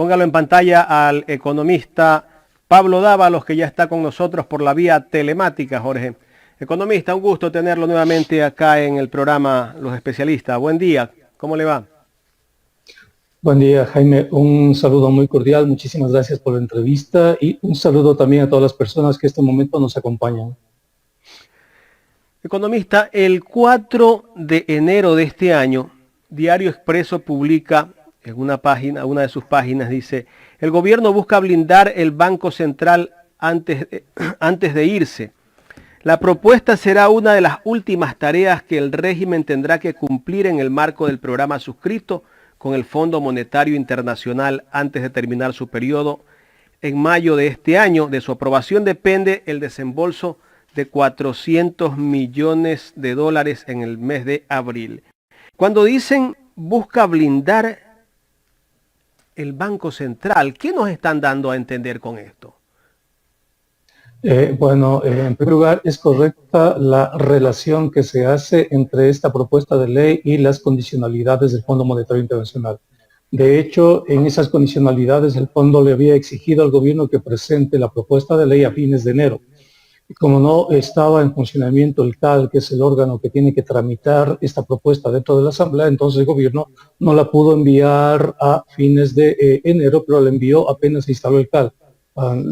Póngalo en pantalla al economista Pablo Dávalos, que ya está con nosotros por la vía telemática, Jorge. Economista, un gusto tenerlo nuevamente acá en el programa Los Especialistas. Buen día, ¿cómo le va? Buen día, Jaime. Un saludo muy cordial. Muchísimas gracias por la entrevista y un saludo también a todas las personas que en este momento nos acompañan. Economista, el 4 de enero de este año, Diario Expreso publica en una de sus páginas, dice: el gobierno busca blindar el Banco Central antes de irse. La propuesta será una de las últimas tareas que el régimen tendrá que cumplir en el marco del programa suscrito con el Fondo Monetario Internacional antes de terminar su periodo en mayo de este año. De su aprobación depende el desembolso de 400 millones de dólares en el mes de abril. Cuando dicen busca blindar el Banco Central, ¿qué nos están dando a entender con esto? En primer lugar, es correcta la relación que se hace entre esta propuesta de ley y las condicionalidades del Fondo Monetario Internacional. De hecho, en esas condicionalidades el fondo le había exigido al gobierno que presente la propuesta de ley a fines de enero. Como no estaba en funcionamiento el CAL, que es el órgano que tiene que tramitar esta propuesta dentro de la Asamblea, entonces el gobierno no la pudo enviar a fines de enero, pero la envió apenas se instaló el CAL,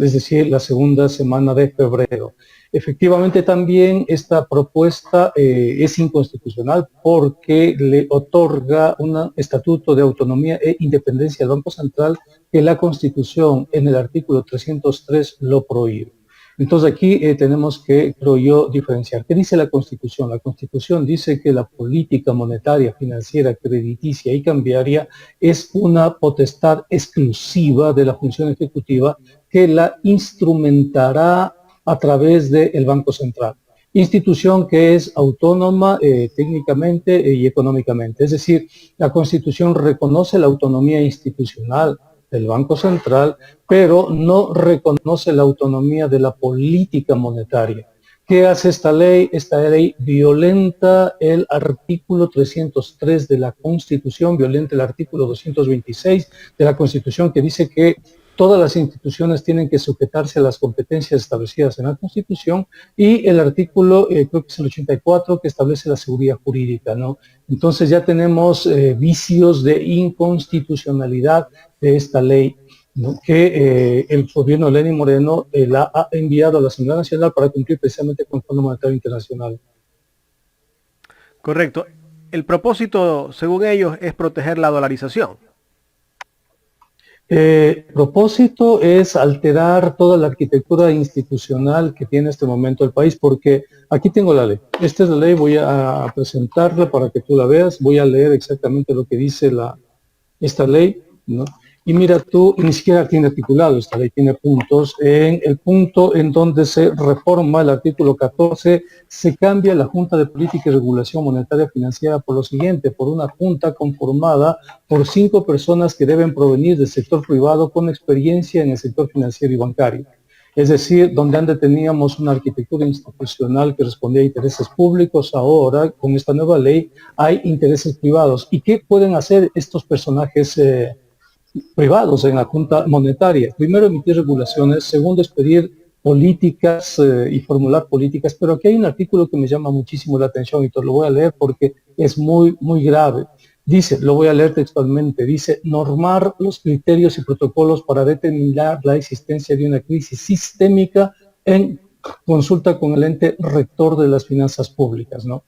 es decir, la segunda semana de febrero. Efectivamente, también esta propuesta es inconstitucional porque le otorga un estatuto de autonomía e independencia al Banco Central que la Constitución en el artículo 303 lo prohíbe. Entonces aquí tenemos que, creo yo, diferenciar. ¿Qué dice la Constitución? La Constitución dice que la política monetaria, financiera, crediticia y cambiaria es una potestad exclusiva de la función ejecutiva que la instrumentará a través del Banco Central. Institución que es autónoma técnicamente y económicamente. Es decir, la Constitución reconoce la autonomía institucional del Banco Central, pero no reconoce la autonomía de la política monetaria. ¿Qué hace esta ley? Esta ley violenta el artículo 303 de la Constitución, violenta el artículo 226 de la Constitución, que dice que todas las instituciones tienen que sujetarse a las competencias establecidas en la Constitución, y el artículo, creo que es el 84, que establece la seguridad jurídica, ¿no? Entonces ya tenemos vicios de inconstitucionalidad de esta ley, ¿no? Que el gobierno de Lenín Moreno la ha enviado a la Asamblea Nacional para cumplir precisamente con el Fondo Monetario Internacional. Correcto. El propósito, según ellos, es proteger la dolarización. El propósito es alterar toda la arquitectura institucional que tiene en este momento el país, porque aquí tengo la ley. Esta es la ley, voy a presentarla para que tú la veas, voy a leer exactamente lo que dice esta ley, ¿no? Y mira tú, ni siquiera tiene articulado esta ley, tiene puntos. En el punto en donde se reforma el artículo 14, se cambia la Junta de Política y Regulación Monetaria Financiera por lo siguiente: por una junta conformada por 5 personas que deben provenir del sector privado con experiencia en el sector financiero y bancario. Es decir, donde antes teníamos una arquitectura institucional que respondía a intereses públicos, ahora con esta nueva ley hay intereses privados. ¿Y qué pueden hacer estos personajes privados en la Junta Monetaria? Primero, emitir regulaciones. Segundo, expedir políticas y formular políticas. Pero aquí hay un artículo que me llama muchísimo la atención y te lo voy a leer porque es muy, muy grave. Dice, lo voy a leer textualmente, dice: normar los criterios y protocolos para determinar la existencia de una crisis sistémica en consulta con el ente rector de las finanzas públicas, ¿no?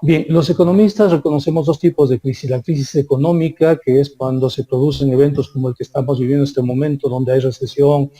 Bien, los economistas reconocemos 2 tipos de crisis: la crisis económica, que es cuando se producen eventos como el que estamos viviendo en este momento, donde hay recesión,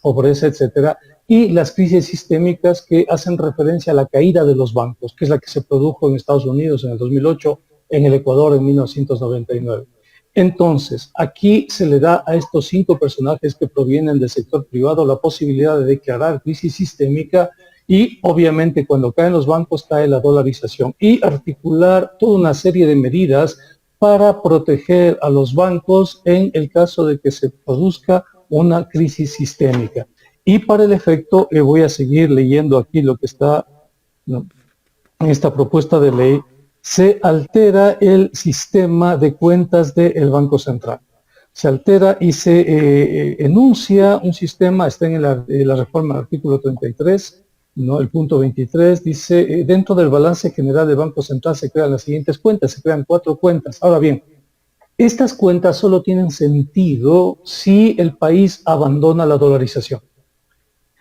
pobreza, etcétera, y las crisis sistémicas, que hacen referencia a la caída de los bancos, que es la que se produjo en Estados Unidos en el 2008, en el Ecuador en 1999. Entonces, aquí se le da a estos 5 personajes que provienen del sector privado la posibilidad de declarar crisis sistémica. Y obviamente cuando caen los bancos cae la dolarización, y articular toda una serie de medidas para proteger a los bancos en el caso de que se produzca una crisis sistémica. Y para el efecto, voy a seguir leyendo aquí lo que está, ¿no?, en esta propuesta de ley. Se altera el sistema de cuentas del Banco Central. Se altera y se enuncia un sistema, está en la reforma del artículo 33, ¿no? El punto 23 dice, dentro del balance general del Banco Central se crean las siguientes cuentas, se crean 4 cuentas. Ahora bien, estas cuentas solo tienen sentido si el país abandona la dolarización.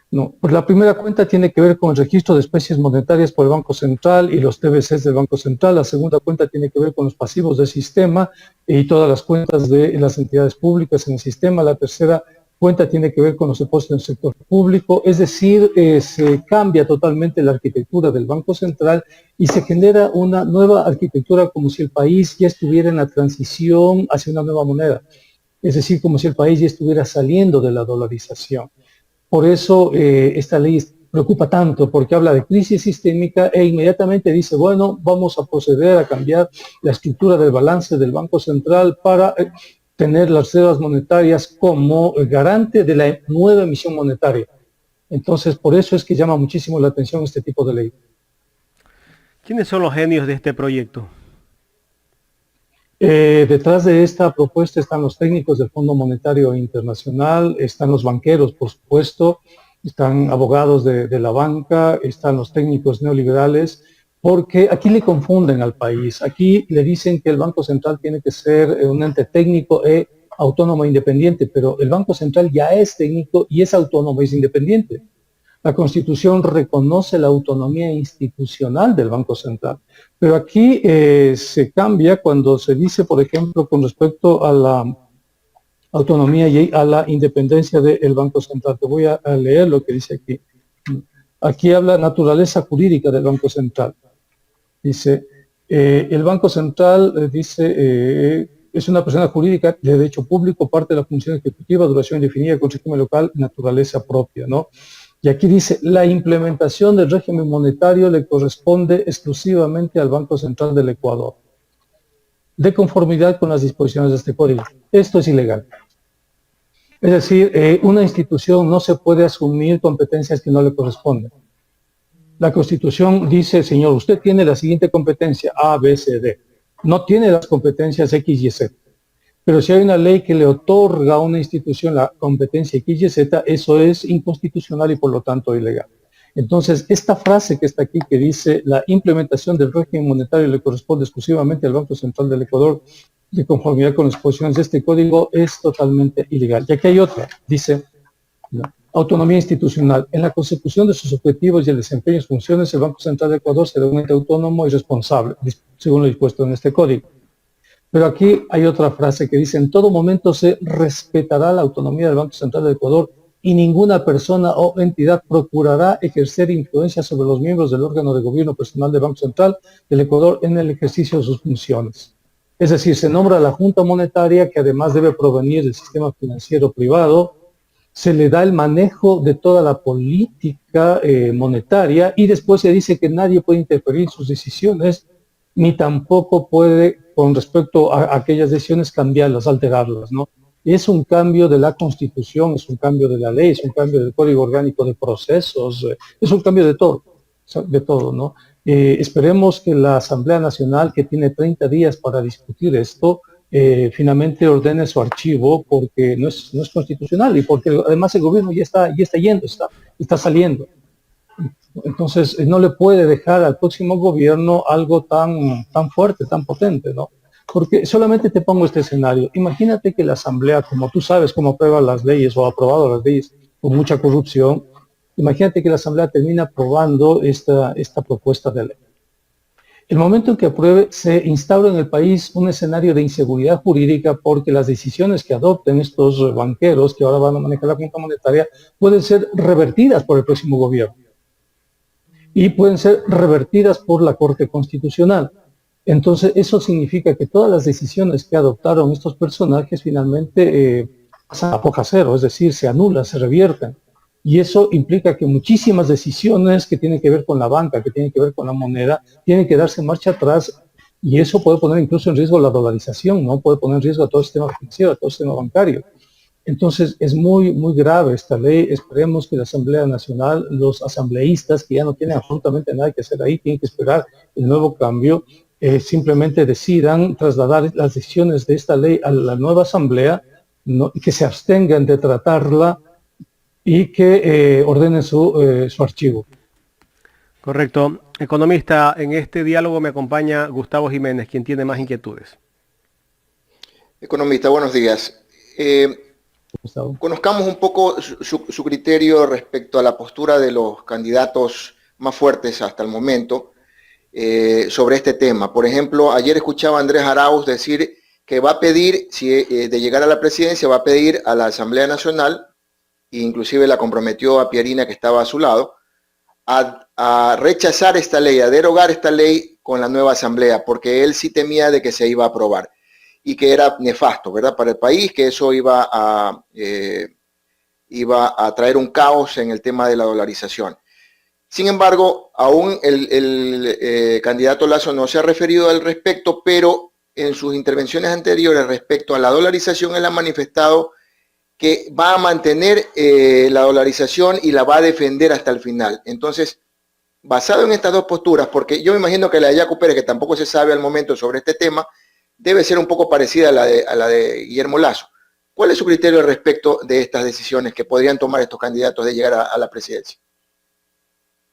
No, pues la primera cuenta tiene que ver con el registro de especies monetarias por el Banco Central y los TBCs del Banco Central. La segunda cuenta tiene que ver con los pasivos del sistema y todas las cuentas de las entidades públicas en el sistema. La tercera cuenta tiene que ver con los depósitos del sector público. Es decir, se cambia totalmente la arquitectura del Banco Central y se genera una nueva arquitectura como si el país ya estuviera en la transición hacia una nueva moneda. Es decir, como si el país ya estuviera saliendo de la dolarización. Por eso esta ley preocupa tanto, porque habla de crisis sistémica e inmediatamente dice, bueno, vamos a proceder a cambiar la estructura del balance del Banco Central para tener las reservas monetarias como garante de la nueva emisión monetaria. Entonces, por eso es que llama muchísimo la atención este tipo de ley. ¿Quiénes son los genios de este proyecto? Detrás de esta propuesta están los técnicos del Fondo Monetario Internacional, están los banqueros, por supuesto, están abogados de la banca, están los técnicos neoliberales, porque aquí le confunden al país. Aquí le dicen que el Banco Central tiene que ser un ente técnico e autónomo e independiente, pero el Banco Central ya es técnico y es autónomo y es independiente. La Constitución reconoce la autonomía institucional del Banco Central, pero aquí se cambia cuando se dice, por ejemplo, con respecto a la autonomía y a la independencia del Banco Central. Te voy a leer lo que dice aquí. Aquí habla naturaleza jurídica del Banco Central. Dice, el Banco Central, es una persona jurídica de derecho público, parte de la función ejecutiva, duración indefinida, con régimen local, naturaleza propia, ¿no? Y aquí dice, la implementación del régimen monetario le corresponde exclusivamente al Banco Central del Ecuador, de conformidad con las disposiciones de este código. Esto es ilegal. Es decir, una institución no se puede asumir competencias que no le corresponden. La Constitución dice, señor, usted tiene la siguiente competencia, A, B, C, D. No tiene las competencias X y Z. Pero si hay una ley que le otorga a una institución la competencia X y Z, eso es inconstitucional y por lo tanto ilegal. Entonces, esta frase que está aquí que dice la implementación del régimen monetario le corresponde exclusivamente al Banco Central del Ecuador de conformidad con las disposiciones de este código es totalmente ilegal. Y aquí hay otra, dice autonomía institucional. En la consecución de sus objetivos y el desempeño de sus funciones, el Banco Central del Ecuador será un ente autónomo y responsable, según lo dispuesto en este código. Pero aquí hay otra frase que dice, en todo momento se respetará la autonomía del Banco Central del Ecuador y ninguna persona o entidad procurará ejercer influencia sobre los miembros del órgano de gobierno personal del Banco Central del Ecuador en el ejercicio de sus funciones. Es decir, se nombra la Junta Monetaria, que además debe provenir del sistema financiero privado, se le da el manejo de toda la política monetaria y después se dice que nadie puede interferir en sus decisiones ni tampoco puede, con respecto a aquellas decisiones, cambiarlas, alterarlas, ¿no? Es un cambio de la Constitución, es un cambio de la ley, es un cambio del Código Orgánico de Procesos, es un cambio de todo, ¿no? Esperemos que la Asamblea Nacional, que tiene 30 días para discutir esto, finalmente ordene su archivo porque no es constitucional y porque además el gobierno ya está yendo, está saliendo. Entonces no le puede dejar al próximo gobierno algo tan fuerte, tan potente, ¿no? Porque solamente te pongo este escenario. Imagínate que la Asamblea, como tú sabes cómo aprueba las leyes o ha aprobado las leyes con mucha corrupción, imagínate que la Asamblea termina aprobando esta propuesta de ley. El momento en que apruebe, se instaura en el país un escenario de inseguridad jurídica porque las decisiones que adopten estos banqueros que ahora van a manejar la Junta Monetaria pueden ser revertidas por el próximo gobierno. Y pueden ser revertidas por la Corte Constitucional. Entonces, eso significa que todas las decisiones que adoptaron estos personajes finalmente pasan a foja cero, es decir, se anulan, se revierten. Y eso implica que muchísimas decisiones que tienen que ver con la banca, que tienen que ver con la moneda, tienen que darse marcha atrás y eso puede poner incluso en riesgo la dolarización, ¿no? Puede poner en riesgo a todo el sistema financiero, a todo el sistema bancario. Entonces es muy grave esta ley. Esperemos que la Asamblea Nacional, los asambleístas que ya no tienen absolutamente nada que hacer ahí, tienen que esperar el nuevo cambio, simplemente decidan trasladar las decisiones de esta ley a la nueva Asamblea y que se abstengan de tratarla y que ordenen su archivo. Correcto. Economista, en este diálogo me acompaña Gustavo Jiménez, quien tiene más inquietudes. Economista, buenos días. Conozcamos un poco su criterio respecto a la postura de los candidatos más fuertes hasta el momento sobre este tema. Por ejemplo, ayer escuchaba a Andrés Arauz decir que va a pedir, si de llegar a la presidencia, va a pedir a la Asamblea Nacional, e inclusive la comprometió a Pierina, que estaba a su lado, a rechazar esta ley, a derogar esta ley con la nueva Asamblea, porque él sí temía de que se iba a aprobar y que era nefasto, ¿verdad?, para el país, que eso iba a traer un caos en el tema de la dolarización. Sin embargo, aún el candidato Lasso no se ha referido al respecto, pero en sus intervenciones anteriores respecto a la dolarización, él ha manifestado que va a mantener la dolarización y la va a defender hasta el final. Entonces, basado en estas dos posturas, porque yo me imagino que la de Yacu Pérez, que tampoco se sabe al momento sobre este tema, debe ser un poco parecida a la de Guillermo Lasso. ¿Cuál es su criterio respecto de estas decisiones que podrían tomar estos candidatos de llegar a la presidencia?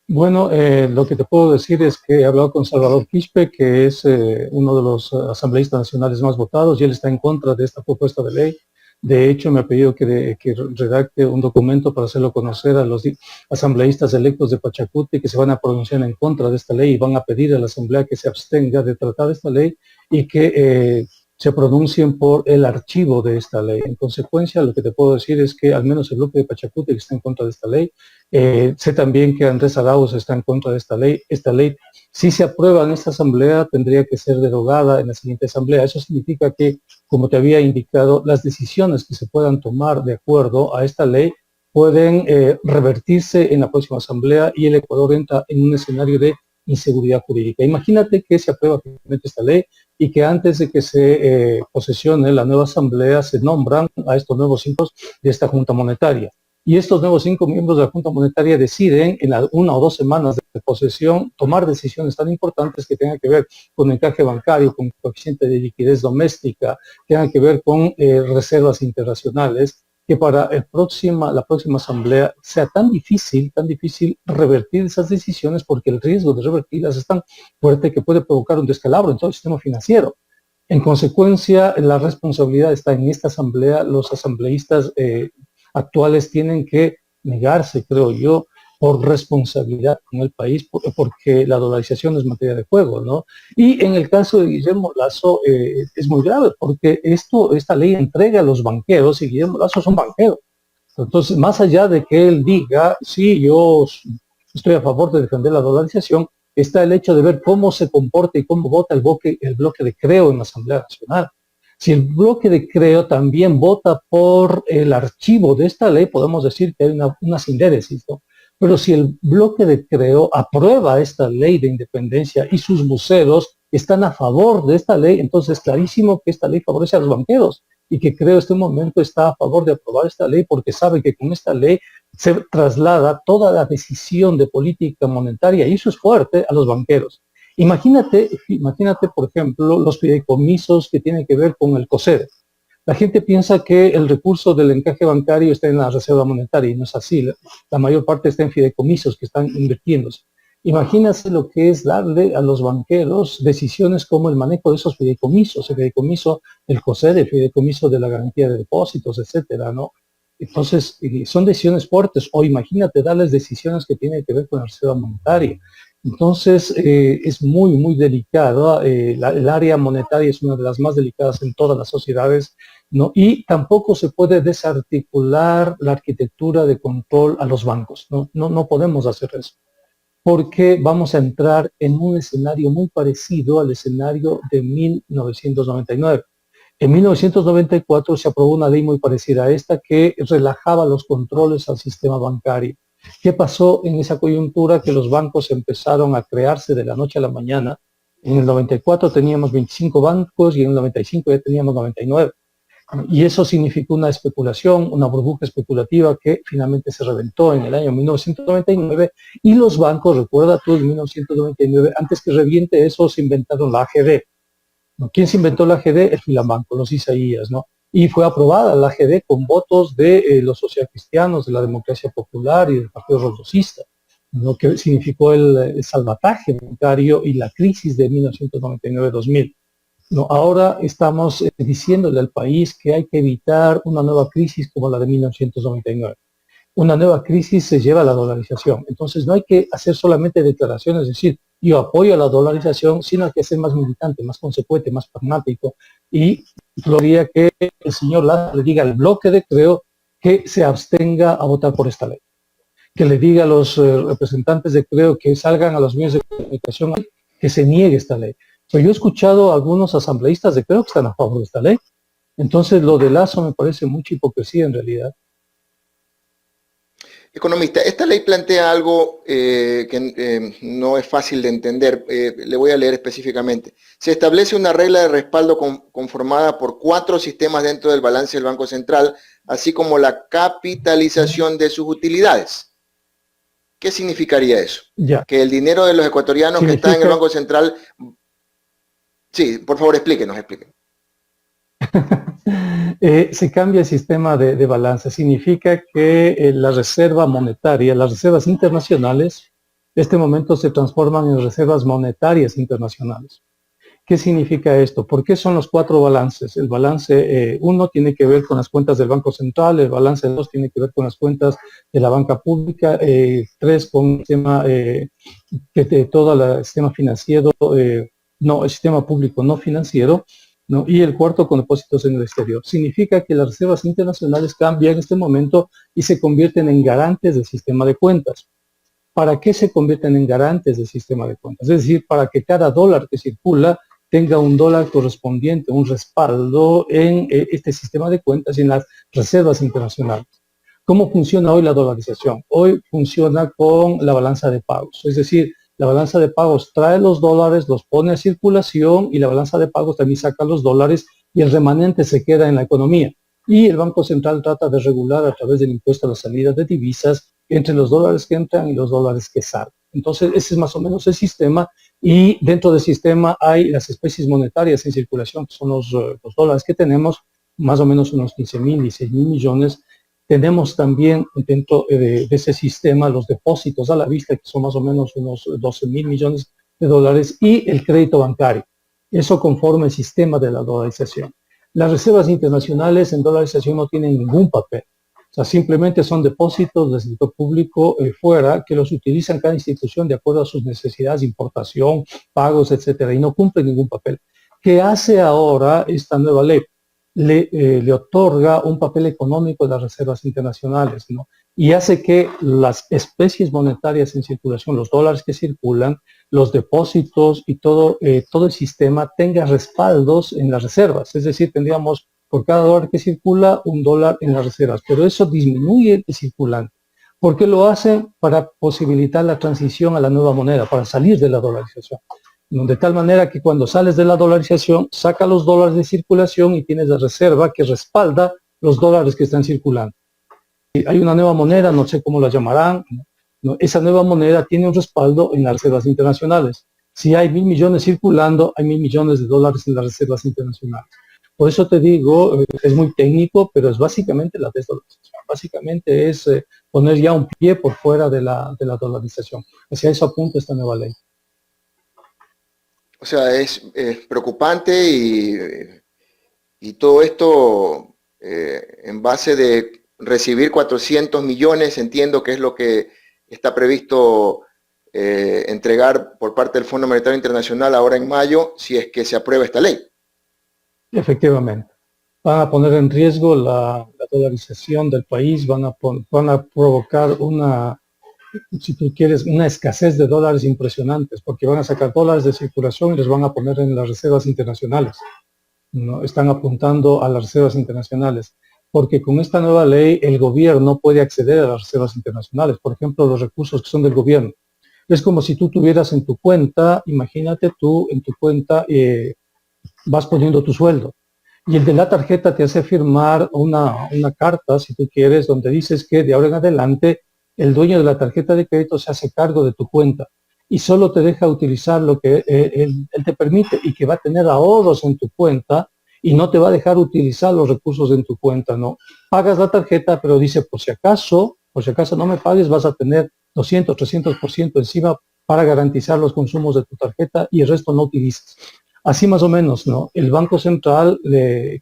Bueno, lo que te puedo decir es que he hablado con Salvador Quispe, que es uno de los asambleístas nacionales más votados, y él está en contra de esta propuesta de ley. De hecho, me ha pedido que redacte un documento para hacerlo conocer a los asambleístas electos de Pachacuti, que se van a pronunciar en contra de esta ley y van a pedir a la Asamblea que se abstenga de tratar esta ley y que se pronuncien por el archivo de esta ley. En consecuencia, lo que te puedo decir es que al menos el bloque de Pachacuti está en contra de esta ley. Sé también que Andrés Arauz está en contra de esta ley. Esta ley, si se aprueba en esta asamblea, tendría que ser derogada en la siguiente asamblea. Eso significa que, como te había indicado, las decisiones que se puedan tomar de acuerdo a esta ley pueden revertirse en la próxima asamblea y el Ecuador entra en un escenario de inseguridad jurídica. Imagínate que se aprueba finalmente esta ley y que antes de que se posesione la nueva asamblea se nombran a estos nuevos 5 de esta Junta Monetaria. Y estos nuevos 5 miembros de la Junta Monetaria deciden en 1 o 2 semanas de posesión tomar decisiones tan importantes que tengan que ver con encaje bancario, con coeficiente de liquidez doméstica, que tengan que ver con reservas internacionales, que para la próxima asamblea sea tan difícil revertir esas decisiones, porque el riesgo de revertirlas es tan fuerte que puede provocar un descalabro en todo el sistema financiero. En consecuencia, la responsabilidad está en esta asamblea. Los asambleístas actuales tienen que negarse, creo yo, por responsabilidad con el país, porque la dolarización es materia de juego, ¿no? Y en el caso de Guillermo Lasso es muy grave, porque esta ley entrega a los banqueros, y Guillermo Lasso es un banquero. Entonces, más allá de que él diga, sí, yo estoy a favor de defender la dolarización, está el hecho de ver cómo se comporta y cómo vota el bloque de Creo en la Asamblea Nacional. Si el bloque de Creo también vota por el archivo de esta ley, podemos decir que hay una sindéresis, ¿no? Pero si el bloque de Creo aprueba esta ley de independencia y sus voceros están a favor de esta ley, entonces es clarísimo que esta ley favorece a los banqueros y que Creo en este momento está a favor de aprobar esta ley porque sabe que con esta ley se traslada toda la decisión de política monetaria, y eso es fuerte, a los banqueros. Imagínate, por ejemplo, los fideicomisos que tienen que ver con el COSEDE. La gente piensa que el recurso del encaje bancario está en la reserva monetaria, y no es así. La mayor parte está en fideicomisos que están invirtiéndose. Imagínate lo que es darle a los banqueros decisiones como el manejo de esos fideicomisos, el fideicomiso del COSEDE, el fideicomiso de la garantía de depósitos, etcétera, ¿no? Entonces, son decisiones fuertes. O imagínate darles decisiones que tienen que ver con la reserva monetaria. Entonces, es muy, muy delicado. El área monetaria es una de las más delicadas en todas las sociedades, ¿no? Y tampoco se puede desarticular la arquitectura de control a los bancos, ¿no? No podemos hacer eso, porque vamos a entrar en un escenario muy parecido al escenario de 1999. En 1994 se aprobó una ley muy parecida a esta que relajaba los controles al sistema bancario. ¿Qué pasó en esa coyuntura? Que los bancos empezaron a crearse de la noche a la mañana. En el 94 teníamos 25 bancos y en el 95 ya teníamos 99. Y eso significó una especulación, una burbuja especulativa que finalmente se reventó en el año 1999, y los bancos, recuerda tú, en 1999, antes que reviente eso, se inventaron la AGD. ¿No? ¿Quién se inventó la AGD? El Filambanco, los Isaías, ¿no? y fue aprobada la AGD con votos de los socialcristianos, de la Democracia Popular y del Partido Rosocista, lo que significó el salvataje bancario y la crisis de 1999-2000. No, ahora estamos diciéndole al país que hay que evitar una nueva crisis como la de 1999. Una nueva crisis se lleva a la dolarización. Entonces no hay que hacer solamente declaraciones, es decir, yo apoyo a la dolarización, sino hay que ser más militante, más consecuente, más pragmático. Y gloria que el señor Lazo le diga al bloque de Creo que se abstenga a votar por esta ley. Que le diga a los representantes de Creo que salgan a los medios de comunicación que se niegue esta ley. Pero yo he escuchado a algunos asambleístas de Creo que están a favor de esta ley. Entonces lo de Lazo me parece mucha hipocresía en realidad. Economista, esta ley plantea algo que no es fácil de entender. Le voy a leer específicamente. Se establece una regla de respaldo conformada por 4 sistemas dentro del balance del Banco Central, así como la capitalización de sus utilidades. ¿Qué significaría eso? Ya. Que el dinero de los ecuatorianos que está en el Banco Central... Sí, por favor, explíquenos. Se cambia el sistema de balance. Significa que la reserva monetaria, las reservas internacionales, en este momento se transforman en reservas monetarias internacionales. ¿Qué significa esto? ¿Por qué son los 4 balances? El balance 1 tiene que ver con las cuentas del Banco Central, el balance 2 tiene que ver con las cuentas de la banca pública, 3 con el sistema, de todo el sistema financiero, el sistema público no financiero, ¿no? Y el 4 con depósitos en el exterior. Significa que las reservas internacionales cambian en este momento y se convierten en garantes del sistema de cuentas. ¿Para qué se convierten en garantes del sistema de cuentas? Es decir, para que cada dólar que circula tenga un dólar correspondiente, un respaldo en este sistema de cuentas y en las reservas internacionales. ¿Cómo funciona hoy la dolarización? Hoy funciona con la balanza de pagos, es decir, la balanza de pagos trae los dólares, los pone a circulación y la balanza de pagos también saca los dólares y el remanente se queda en la economía. Y el Banco Central trata de regular a través del impuesto a las salidas de divisas entre los dólares que entran y los dólares que salen. Entonces, ese es más o menos el sistema y dentro del sistema hay las especies monetarias en circulación, que son los dólares que tenemos, más o menos unos 15.000, 16.000 millones. Tenemos también dentro de ese sistema los depósitos a la vista, que son más o menos unos 12.000 millones de dólares, y el crédito bancario. Eso conforma el sistema de la dolarización. Las reservas internacionales en dolarización no tienen ningún papel. O sea, simplemente son depósitos del sector público fuera que los utilizan cada institución de acuerdo a sus necesidades, importación, pagos, etcétera, y no cumplen ningún papel. ¿Qué hace ahora esta nueva ley? Le otorga un papel económico a las reservas internacionales, ¿no? Y hace que las especies monetarias en circulación, los dólares que circulan, los depósitos y todo el sistema tenga respaldos en las reservas. Es decir, tendríamos por cada dólar que circula un dólar en las reservas, pero eso disminuye el circulante. ¿Por qué lo hace? Para posibilitar la transición a la nueva moneda, para salir de la dolarización. De tal manera que cuando sales de la dolarización, saca los dólares de circulación y tienes la reserva que respalda los dólares que están circulando. Hay una nueva moneda, no sé cómo la llamarán, ¿no? Esa nueva moneda tiene un respaldo en las reservas internacionales. Si hay 1.000 millones circulando, hay 1.000 millones de dólares en las reservas internacionales. Por eso te digo, es muy técnico, pero es básicamente la desdolarización. Básicamente es poner ya un pie por fuera de la dolarización. Hacia eso apunta esta nueva ley. O sea, es preocupante y todo esto en base de recibir 400 millones, entiendo que es lo que está previsto entregar por parte del Fondo Monetario Internacional ahora en mayo, si es que se aprueba esta ley. Efectivamente. Van a poner en riesgo la dolarización del país, van a provocar si tú quieres, una escasez de dólares impresionantes, porque van a sacar dólares de circulación y los van a poner en las reservas internacionales. ¿No? Están apuntando a las reservas internacionales, porque con esta nueva ley el gobierno puede acceder a las reservas internacionales, por ejemplo, los recursos que son del gobierno. Es como si tú tuvieras en tu cuenta, imagínate tú en tu cuenta vas poniendo tu sueldo, y el de la tarjeta te hace firmar una carta, si tú quieres, donde dices que de ahora en adelante el dueño de la tarjeta de crédito se hace cargo de tu cuenta y solo te deja utilizar lo que él te permite y que va a tener ahorros en tu cuenta y no te va a dejar utilizar los recursos en tu cuenta, ¿no? Pagas la tarjeta, pero dice, por si acaso no me pagues, vas a tener 200, 300% encima para garantizar los consumos de tu tarjeta y el resto no utilizas. Así más o menos, ¿no? El Banco Central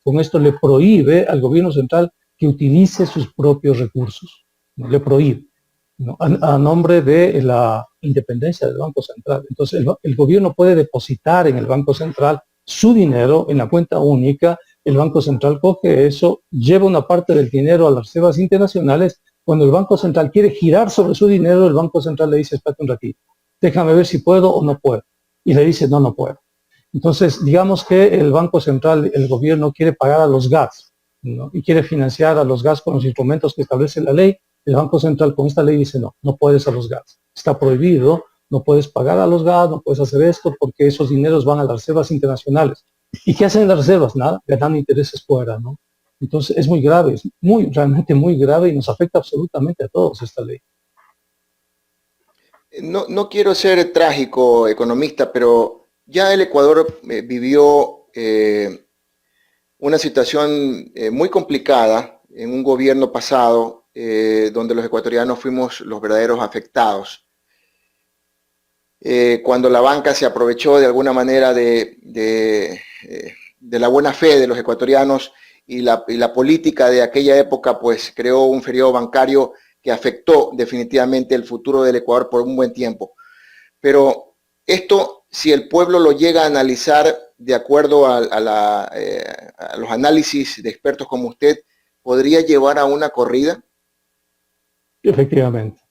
con esto le prohíbe al gobierno central que utilice sus propios recursos, ¿no? Le prohíbe, ¿no? A nombre de la independencia del Banco Central. Entonces, el gobierno puede depositar en el Banco Central su dinero en la cuenta única, el Banco Central coge eso, lleva una parte del dinero a las reservas internacionales. Cuando el Banco Central quiere girar sobre su dinero, el Banco Central le dice, espérate un ratito, déjame ver si puedo o no puedo. Y le dice, no, no puedo. Entonces, digamos que el Banco Central, el gobierno quiere pagar a los GATS, ¿no? Y quiere financiar a los GATS con los instrumentos que establece la ley. El Banco Central con esta ley dice, no, no puedes a los GATS. Está prohibido, no puedes pagar a los GATS, no puedes hacer esto porque esos dineros van a las reservas internacionales. ¿Y qué hacen las reservas? Nada, ganan intereses fuera, ¿no? Entonces es muy grave, es realmente muy grave y nos afecta absolutamente a todos esta ley. No quiero ser trágico, economista, pero ya el Ecuador vivió una situación muy complicada en un gobierno pasado, donde los ecuatorianos fuimos los verdaderos afectados. Cuando la banca se aprovechó de alguna manera de la buena fe de los ecuatorianos y la política de aquella época, pues creó un feriado bancario que afectó definitivamente el futuro del Ecuador por un buen tiempo. Pero esto, si el pueblo lo llega a analizar de acuerdo a los análisis de expertos como usted, ¿podría llevar a una corrida? Efectivamente,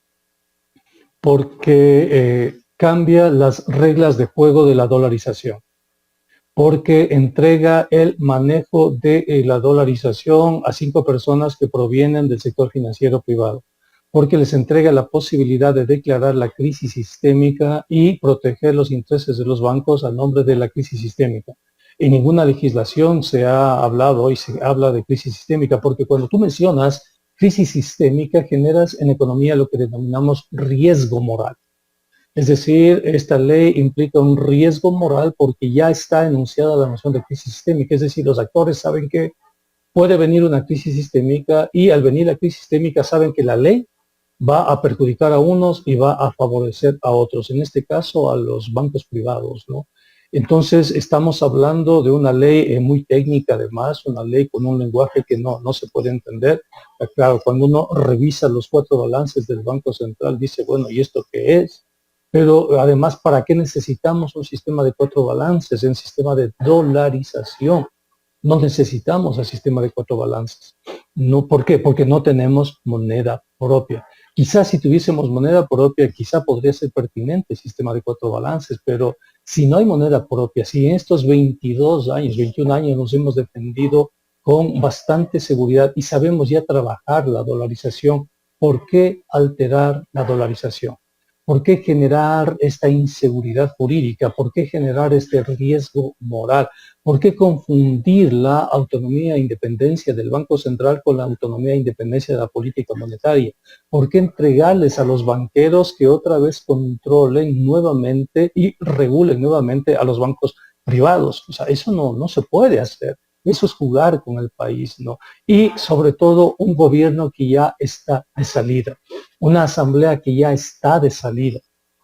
porque cambia las reglas de juego de la dolarización, porque entrega el manejo de la dolarización a 5 personas que provienen del sector financiero privado, porque les entrega la posibilidad de declarar la crisis sistémica y proteger los intereses de los bancos a nombre de la crisis sistémica. En ninguna legislación se ha hablado, hoy se habla de crisis sistémica, porque cuando tú mencionas crisis sistémica, generas en economía lo que denominamos riesgo moral. Es decir, esta ley implica un riesgo moral porque ya está enunciada la noción de crisis sistémica, es decir, los actores saben que puede venir una crisis sistémica y al venir la crisis sistémica saben que la ley va a perjudicar a unos y va a favorecer a otros, en este caso a los bancos privados, ¿no? Entonces estamos hablando de una ley muy técnica además, una ley con un lenguaje que no se puede entender. Claro, cuando uno revisa los 4 balances del Banco Central dice, bueno, ¿y esto qué es? Pero además, ¿para qué necesitamos un sistema de 4 balances? Un sistema de dolarización. No necesitamos el sistema de 4 balances. No, ¿por qué? Porque no tenemos moneda propia. Quizás si tuviésemos moneda propia, quizá podría ser pertinente el sistema de 4 balances, pero si no hay moneda propia, si en estos 22 años, 21 años nos hemos defendido con bastante seguridad y sabemos ya trabajar la dolarización, ¿por qué alterar la dolarización? ¿Por qué generar esta inseguridad jurídica? ¿Por qué generar este riesgo moral? ¿Por qué confundir la autonomía e independencia del Banco Central con la autonomía e independencia de la política monetaria? ¿Por qué entregarles a los banqueros que otra vez controlen nuevamente y regulen nuevamente a los bancos privados? O sea, eso no se puede hacer. Eso es jugar con el país, ¿no? Y sobre todo un gobierno que ya está de salida, una asamblea que ya está de salida,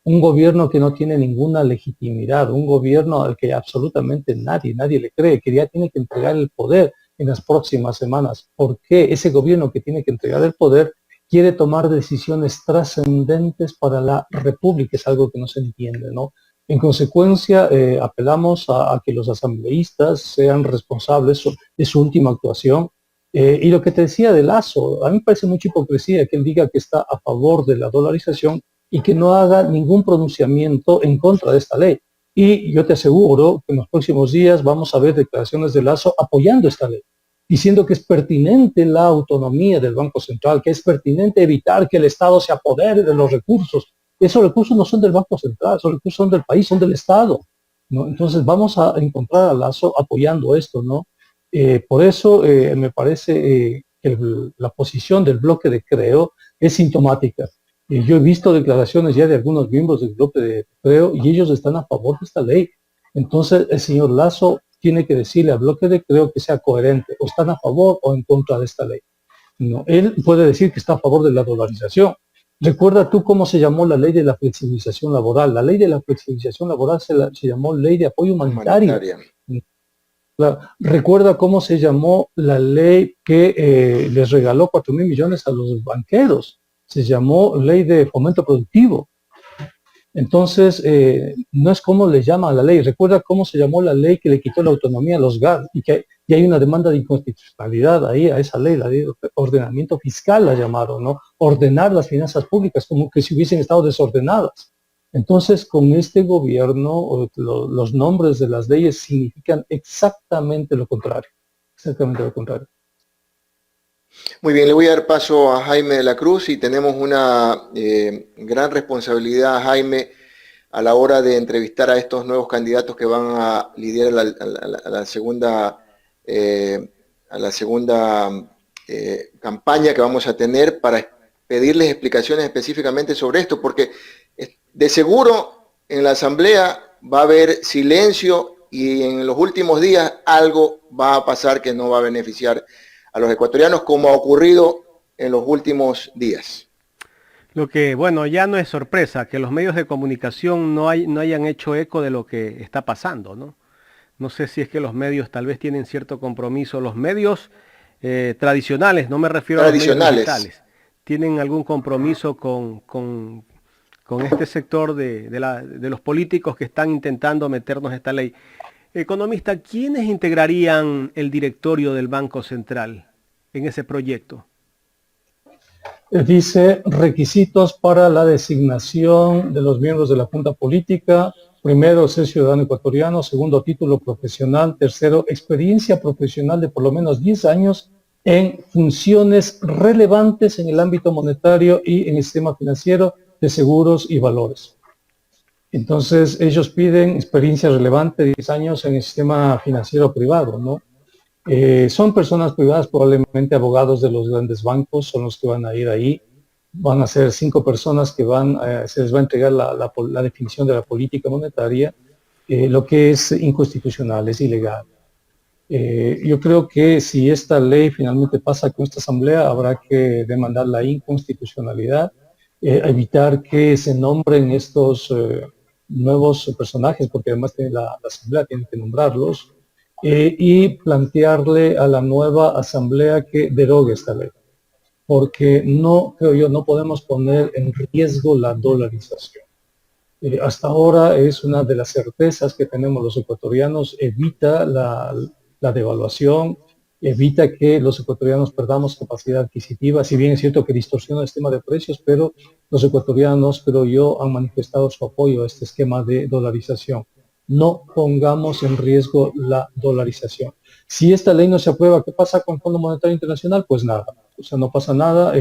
un gobierno que no tiene ninguna legitimidad, un gobierno al que absolutamente nadie le cree, que ya tiene que entregar el poder en las próximas semanas. ¿Por qué ese gobierno que tiene que entregar el poder quiere tomar decisiones trascendentes para la República? Es algo que no se entiende, ¿no? En consecuencia, apelamos a que los asambleístas sean responsables de su última actuación. Y lo que te decía de Lasso, a mí me parece mucha hipocresía que él diga que está a favor de la dolarización y que no haga ningún pronunciamiento en contra de esta ley. Y yo te aseguro que en los próximos días vamos a ver declaraciones de Lasso apoyando esta ley, diciendo que es pertinente la autonomía del Banco Central, que es pertinente evitar que el Estado se apodere de los recursos. Esos recursos no son del Banco Central, esos recursos son del país, son del Estado, ¿no? Entonces vamos a encontrar a Lasso apoyando esto, ¿no? Por eso me parece que la posición del bloque de Creo es sintomática. Yo he visto declaraciones ya de algunos miembros del bloque de Creo y ellos están a favor de esta ley. Entonces el señor Lasso tiene que decirle al bloque de Creo que sea coherente, o están a favor o en contra de esta ley. No, él puede decir que está a favor de la dolarización. Recuerda tú cómo se llamó la ley de la flexibilización laboral. La ley de la flexibilización laboral se llamó ley de apoyo humanitario. Recuerda cómo se llamó la ley que les regaló 4.000 millones a los banqueros. Se llamó ley de fomento productivo. Entonces, no es cómo le llama a la ley. Recuerda cómo se llamó la ley que le quitó la autonomía a los GAD y hay una demanda de inconstitucionalidad ahí a esa ley, la ley de ordenamiento fiscal la llamaron, ¿no? Ordenar las finanzas públicas como que si hubiesen estado desordenadas. Entonces, con este gobierno, los nombres de las leyes significan exactamente lo contrario. Exactamente lo contrario. Muy bien, le voy a dar paso a Jaime de la Cruz y tenemos una gran responsabilidad, Jaime, a la hora de entrevistar a estos nuevos candidatos que van a liderar a la segunda campaña que vamos a tener para pedirles explicaciones específicamente sobre esto, porque de seguro en la asamblea va a haber silencio y en los últimos días algo va a pasar que no va a beneficiar a los ecuatorianos, como ha ocurrido en los últimos días. Lo que, bueno, ya no es sorpresa que los medios de comunicación no hayan hecho eco de lo que está pasando, ¿no? No sé si es que los medios tal vez tienen cierto compromiso. Los medios tradicionales, no me refiero a los medios digitales, tienen algún compromiso con este sector de los políticos que están intentando meternos esta ley. Economista, ¿quiénes integrarían el directorio del Banco Central en ese proyecto? Dice requisitos para la designación de los miembros de la Junta Política. Primero, ser ciudadano ecuatoriano. Segundo, título profesional. Tercero, experiencia profesional de por lo menos 10 años en funciones relevantes en el ámbito monetario y en el sistema financiero de seguros y valores. Entonces, ellos piden experiencia relevante de 10 años en el sistema financiero privado, ¿no? Son personas privadas, probablemente abogados de los grandes bancos, son los que van a ir ahí. Van a ser 5 personas que se les va a entregar la definición de la política monetaria, lo que es inconstitucional, es ilegal. Yo creo que si esta ley finalmente pasa con esta asamblea, habrá que demandar la inconstitucionalidad, evitar que se nombren estos nuevos personajes, porque además la asamblea tiene que nombrarlos, y plantearle a la nueva asamblea que derogue esta ley, porque creo yo, no podemos poner en riesgo la dolarización. Hasta ahora es una de las certezas que tenemos los ecuatorianos, evita la devaluación, evita que los ecuatorianos perdamos capacidad adquisitiva, si bien es cierto que distorsiona el sistema de precios, pero los ecuatorianos, creo yo, han manifestado su apoyo a este esquema de dolarización. No pongamos en riesgo la dolarización. Si esta ley no se aprueba, ¿qué pasa con el Fondo Monetario Internacional? Pues nada, o sea, no pasa nada,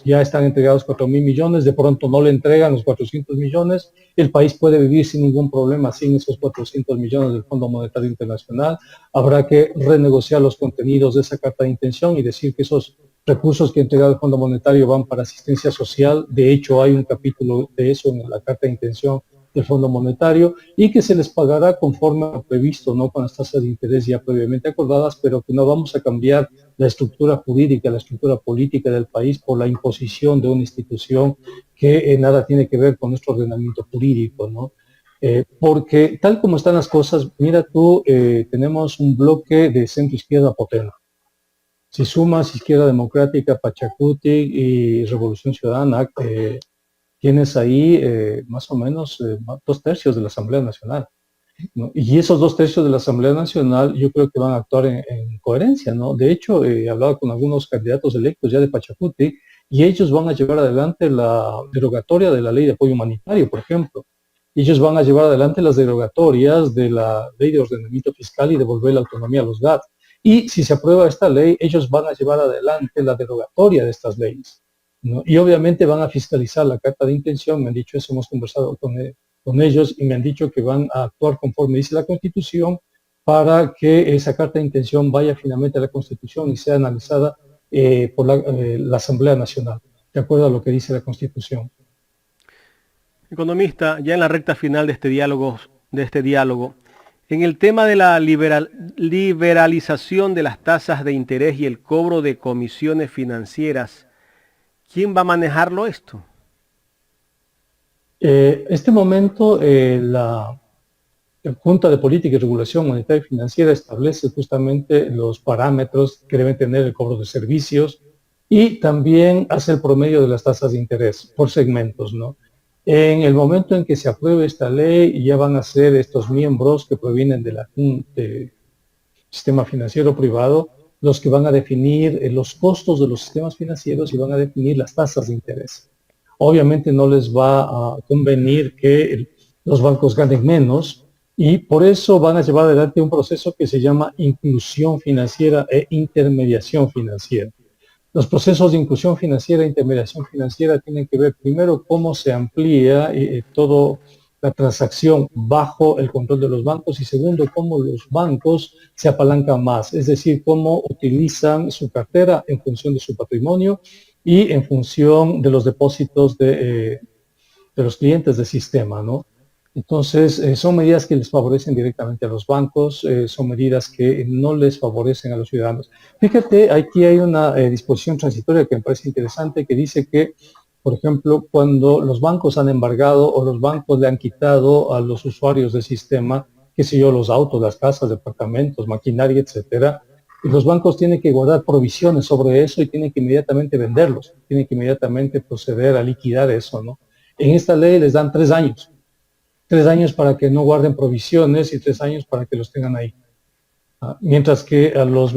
ya están entregados 4.000 millones, de pronto no le entregan los 400 millones, el país puede vivir sin ningún problema sin esos 400 millones del Fondo Monetario Internacional, habrá que renegociar los contenidos de esa carta de intención y decir que esos recursos que ha entregado el Fondo Monetario van para asistencia social, de hecho hay un capítulo de eso en la carta de intención del Fondo Monetario, y que se les pagará conforme a previsto, no con las tasas de interés ya previamente acordadas, pero que no vamos a cambiar la estructura jurídica, la estructura política del país por la imposición de una institución que nada tiene que ver con nuestro ordenamiento jurídico, ¿no? Porque tal como están las cosas, mira tú, tenemos un bloque de centro-izquierda potente. Si sumas Izquierda Democrática, Pachacuti y Revolución Ciudadana, tienes ahí más o menos 2/3 de la Asamblea Nacional, ¿no? Y esos 2/3 de la Asamblea Nacional yo creo que van a actuar en coherencia, ¿no? De hecho, he hablado con algunos candidatos electos ya de Pachacuti y ellos van a llevar adelante la derogatoria de la ley de apoyo humanitario, por ejemplo. Ellos van a llevar adelante las derogatorias de la ley de ordenamiento fiscal y devolver la autonomía a los GAT. Y si se aprueba esta ley, ellos van a llevar adelante la derogatoria de estas leyes, ¿no? Y obviamente van a fiscalizar la carta de intención, me han dicho eso, hemos conversado con ellos y me han dicho que van a actuar conforme dice la Constitución para que esa carta de intención vaya finalmente a la Constitución y sea analizada por la Asamblea Nacional, de acuerdo a lo que dice la Constitución. Economista, ya en la recta final de este diálogo, En el tema de la liberalización de las tasas de interés y el cobro de comisiones financieras, ¿quién va a manejarlo esto? Este momento, la Junta de Política y Regulación Monetaria y Financiera establece justamente los parámetros que deben tener el cobro de servicios y también hace el promedio de las tasas de interés por segmentos, ¿no? En el momento en que se apruebe esta ley, ya van a ser estos miembros que provienen de la Junta del Sistema Financiero Privado los que van a definir los costos de los sistemas financieros y van a definir las tasas de interés. Obviamente no les va a convenir que los bancos ganen menos y por eso van a llevar adelante un proceso que se llama inclusión financiera e intermediación financiera. Los procesos de inclusión financiera e intermediación financiera tienen que ver primero cómo se amplía toda la transacción bajo el control de los bancos y segundo cómo los bancos se apalancan más, es decir, cómo utilizan su cartera en función de su patrimonio y en función de los depósitos de los clientes del sistema, ¿no? Entonces, son medidas que les favorecen directamente a los bancos, son medidas que no les favorecen a los ciudadanos. Fíjate, aquí hay una disposición transitoria que me parece interesante que dice que, por ejemplo, cuando los bancos han embargado o los bancos le han quitado a los usuarios del sistema, qué sé yo, los autos, las casas, departamentos, maquinaria, etcétera, y los bancos tienen que guardar provisiones sobre eso y tienen que inmediatamente venderlos, tienen que inmediatamente proceder a liquidar eso, ¿no? En esta ley les dan 3 años. 3 años para que no guarden provisiones y 3 años para que los tengan ahí. Mientras que a los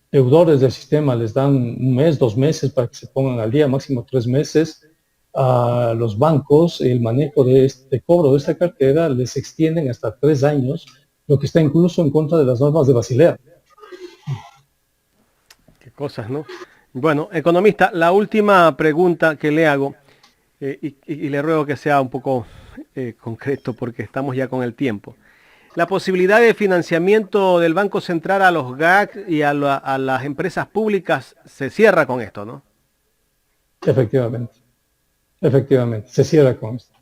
deudores del sistema les dan 1 mes, 2 meses para que se pongan al día, máximo 3 meses. A los bancos, el manejo de este cobro de esta cartera les extienden hasta 3 años, lo que está incluso en contra de las normas de Basilea. Qué cosas, ¿no? Bueno, economista, la última pregunta que le hago, y le ruego que sea un poco concreto porque estamos ya con el tiempo. La posibilidad de financiamiento del Banco Central a los GAC y a las empresas públicas se cierra con esto, ¿no? Efectivamente, se cierra con esto.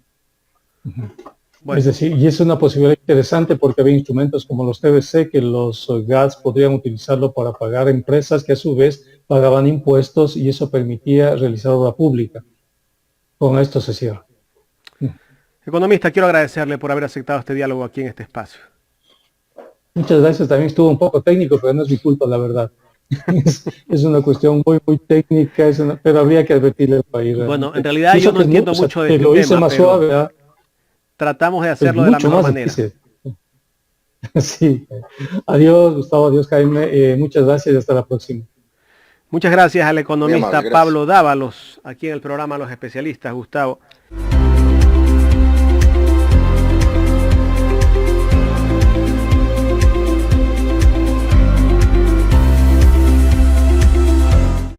Bueno. Es decir, y es una posibilidad interesante porque había instrumentos como los TBC que los GACs podrían utilizarlo para pagar empresas que a su vez pagaban impuestos y eso permitía realizar obra pública. Con esto se cierra. Economista, quiero agradecerle por haber aceptado este diálogo aquí en este espacio. Muchas gracias, también estuvo un poco técnico, pero no es mi culpa, la verdad. Es una cuestión muy, muy técnica, pero habría que advertirle al país. Bueno, en realidad yo no entiendo mucho de este tema, hice más suave, pero tratamos de hacerlo de la mejor manera. Sí. Adiós, Gustavo, adiós, Jaime. Muchas gracias y hasta la próxima. Muchas gracias al economista Pablo Dávalos, aquí en el programa Los Especialistas, Gustavo.